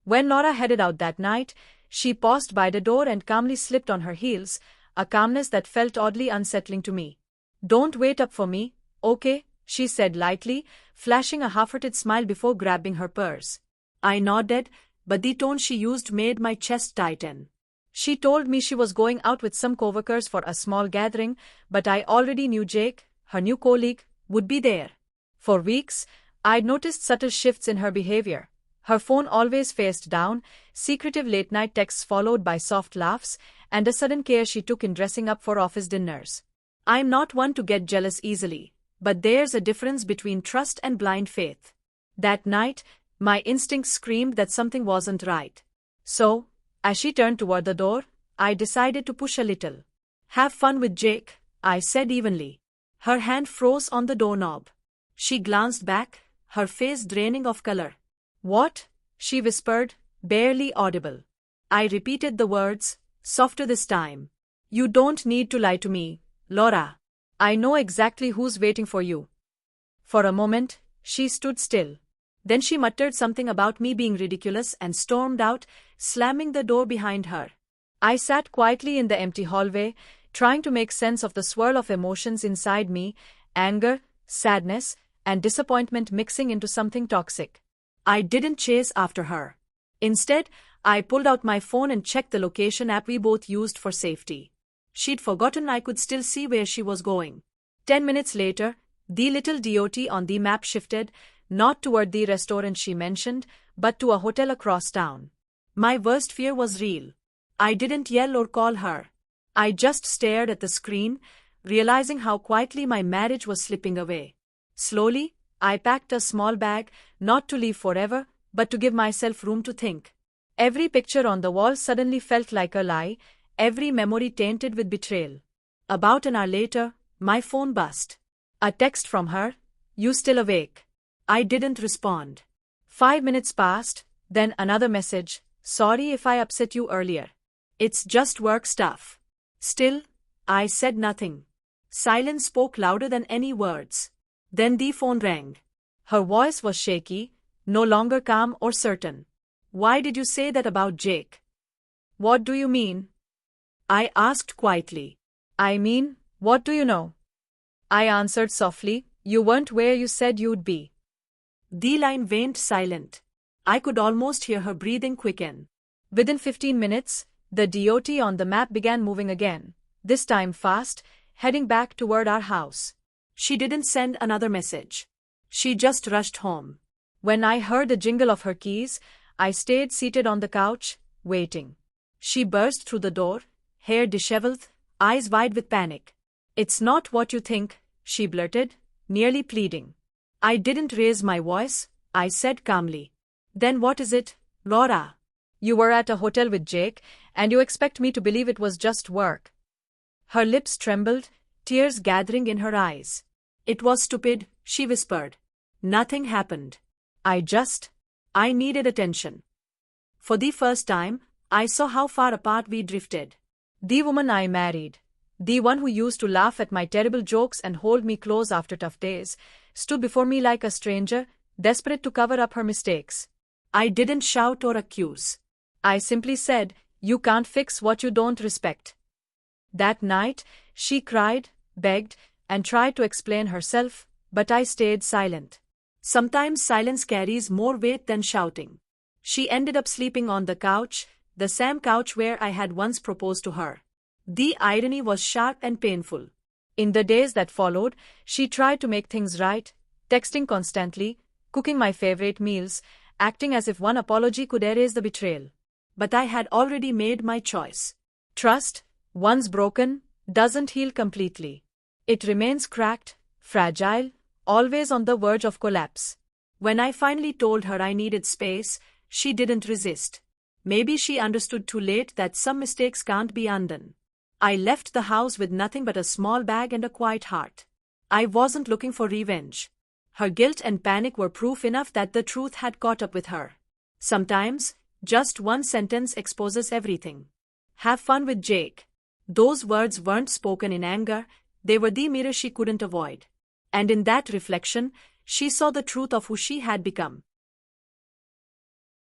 When Laura headed out that night, she paused by the door and calmly slipped on her heels, a calmness that felt oddly unsettling to me. "Don't wait up for me, okay?" she said lightly, flashing a half-hearted smile before grabbing her purse. I nodded, but the tone she used made my chest tighten. She told me she was going out with some coworkers for a small gathering, but I already knew Jake, her new colleague, would be there. For weeks, I'd noticed subtle shifts in her behavior. Her phone always faced down, secretive late-night texts followed by soft laughs, and a sudden care she took in dressing up for office dinners. I'm not one to get jealous easily, but there's a difference between trust and blind faith. That night, my instincts screamed that something wasn't right. So, as she turned toward the door, I decided to push a little. "Have fun with Jake," I said evenly. Her hand froze on the doorknob. She glanced back, her face draining of color. "What?" she whispered, barely audible. I repeated the words, softer this time. "You don't need to lie to me, Laura. I know exactly who's waiting for you." For a moment, she stood still. Then she muttered something about me being ridiculous and stormed out, slamming the door behind her. I sat quietly in the empty hallway, trying to make sense of the swirl of emotions inside me, anger, sadness, and disappointment mixing into something toxic. I didn't chase after her. Instead, I pulled out my phone and checked the location app we both used for safety. She'd forgotten I could still see where she was going. 10 minutes later, the little DOT on the map shifted, not toward the restaurant she mentioned, but to a hotel across town. My worst fear was real. I didn't yell or call her. I just stared at the screen, realizing how quietly my marriage was slipping away. Slowly, I packed a small bag, not to leave forever, but to give myself room to think. Every picture on the wall suddenly felt like a lie, every memory tainted with betrayal. About an hour later, my phone buzzed. A text from her, "You still awake?" I didn't respond. 5 minutes passed, then another message, "Sorry if I upset you earlier. It's just work stuff." Still, I said nothing. Silence spoke louder than any words. Then the phone rang. Her voice was shaky, no longer calm or certain. "Why did you say that about Jake?" "What do you mean?" I asked quietly. "I mean, what do you know?" I answered softly, "You weren't where you said you'd be." The line went silent. I could almost hear her breathing quicken. Within 15 minutes, the DOT on the map began moving again, this time fast, heading back toward our house. She didn't send another message. She just rushed home. When I heard the jingle of her keys, I stayed seated on the couch, waiting. She burst through the door, hair disheveled, eyes wide with panic. "It's not what you think," she blurted, nearly pleading. I didn't raise my voice, I said calmly. "Then what is it, Laura? You were at a hotel with Jake, and you expect me to believe it was just work." Her lips trembled, tears gathering in her eyes. "It was stupid," she whispered. "Nothing happened. I needed attention." For the first time, I saw how far apart we drifted. The woman I married, the one who used to laugh at my terrible jokes and hold me close after tough days, stood before me like a stranger, desperate to cover up her mistakes. I didn't shout or accuse. I simply said, "You can't fix what you don't respect." That night, she cried, begged, and tried to explain herself, but I stayed silent. Sometimes silence carries more weight than shouting. She ended up sleeping on the couch, the same couch where I had once proposed to her. The irony was sharp and painful. In the days that followed, she tried to make things right, texting constantly, cooking my favorite meals, acting as if one apology could erase the betrayal. But I had already made my choice. Trust, once broken, doesn't heal completely. It remains cracked, fragile, always on the verge of collapse. When I finally told her I needed space, she didn't resist. Maybe she understood too late that some mistakes can't be undone. I left the house with nothing but a small bag and a quiet heart. I wasn't looking for revenge. Her guilt and panic were proof enough that the truth had caught up with her. Sometimes, just one sentence exposes everything. "Have fun with Jake." Those words weren't spoken in anger, they were the mirror she couldn't avoid. And in that reflection, she saw the truth of who she had become.